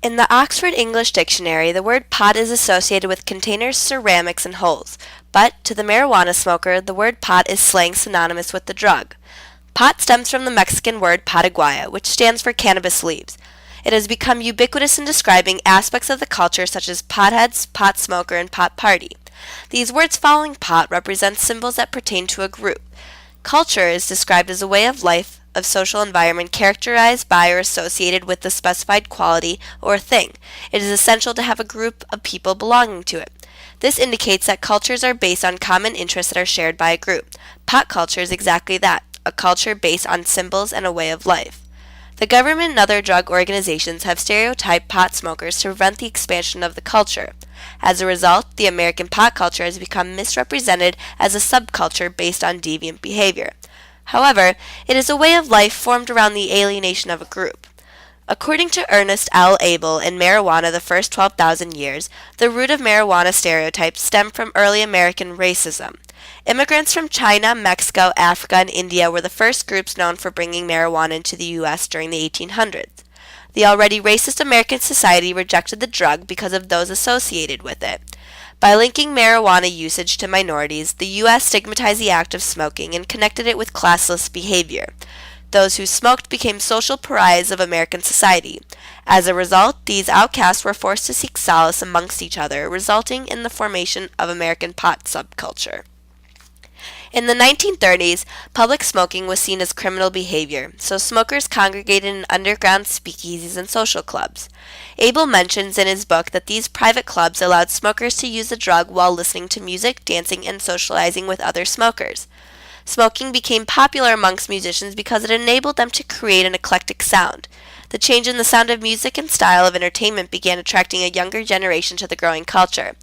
In the Oxford English Dictionary, the word pot is associated with containers, ceramics, and holes, but to the marijuana smoker, the word pot is slang synonymous with the drug. Pot stems from the Mexican word pataguaya, which stands for cannabis leaves. It has become ubiquitous in describing aspects of the culture such as potheads, pot smoker, and pot party. These words following pot represent symbols that pertain to a group. Culture is described as a way of life, of social environment characterized by or associated with the specified quality or thing. It is essential to have a group of people belonging to it. This indicates that cultures are based on common interests that are shared by a group. Pot culture is exactly that, a culture based on symbols and a way of life. The government and other drug organizations have stereotyped pot smokers to prevent the expansion of the culture. As a result, the American pot culture has become misrepresented as a subculture based on deviant behavior. However, it is a way of life formed around the alienation of a group. According to Ernest L. Abel in Marijuana the First 12,000 Years, the root of marijuana stereotypes stem from early American racism. Immigrants from China, Mexico, Africa, and India were the first groups known for bringing marijuana into the U.S. during the 1800s. The already racist American society rejected the drug because of those associated with it. By linking marijuana usage to minorities, the U.S. stigmatized the act of smoking and connected it with classless behavior. Those who smoked became social pariahs of American society. As a result, these outcasts were forced to seek solace amongst each other, resulting in the formation of American pot subculture. In the 1930s, public smoking was seen as criminal behavior, so smokers congregated in underground speakeasies and social clubs. Abel mentions in his book that these private clubs allowed smokers to use the drug while listening to music, dancing, and socializing with other smokers. Smoking became popular amongst musicians because it enabled them to create an eclectic sound. The change in the sound of music and style of entertainment began attracting a younger generation to the growing culture.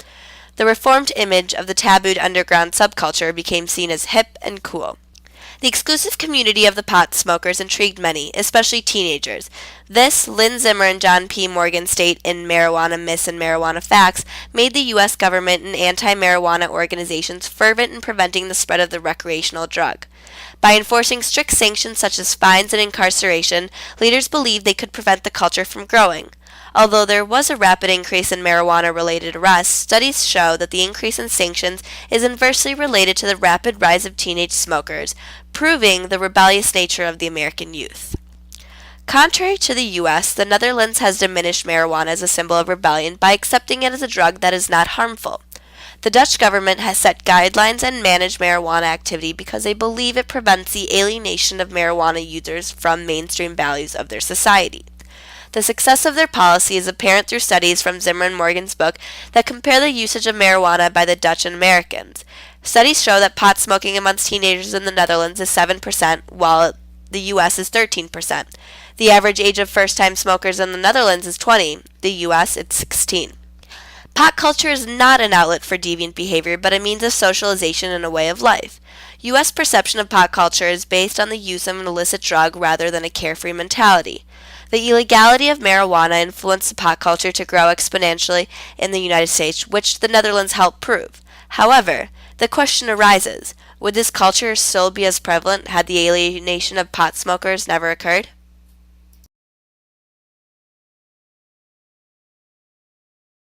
The reformed image of the tabooed underground subculture became seen as hip and cool. The exclusive community of the pot smokers intrigued many, especially teenagers. This, Lynn Zimmer and John P. Morgan state in Marijuana Myths and Marijuana Facts, made the U.S. government and anti-marijuana organizations fervent in preventing the spread of the recreational drug. By enforcing strict sanctions such as fines and incarceration, leaders believed they could prevent the culture from growing. Although there was a rapid increase in marijuana-related arrests, studies show that the increase in sanctions is inversely related to the rapid rise of teenage smokers, proving the rebellious nature of the American youth. Contrary to the U.S., the Netherlands has diminished marijuana as a symbol of rebellion by accepting it as a drug that is not harmful. The Dutch government has set guidelines and managed marijuana activity because they believe it prevents the alienation of marijuana users from mainstream values of their society. The success of their policy is apparent through studies from Zimmer and Morgan's book that compare the usage of marijuana by the Dutch and Americans. Studies show that pot smoking amongst teenagers in the Netherlands is 7%, while the U.S. is 13%. The average age of first-time smokers in the Netherlands is 20. The U.S. it's 16. Pot culture is not an outlet for deviant behavior, but a means of socialization and a way of life. U.S. perception of pot culture is based on the use of an illicit drug rather than a carefree mentality. The illegality of marijuana influenced the pot culture to grow exponentially in the United States, which the Netherlands helped prove. However, the question arises, would this culture still be as prevalent had the alienation of pot smokers never occurred?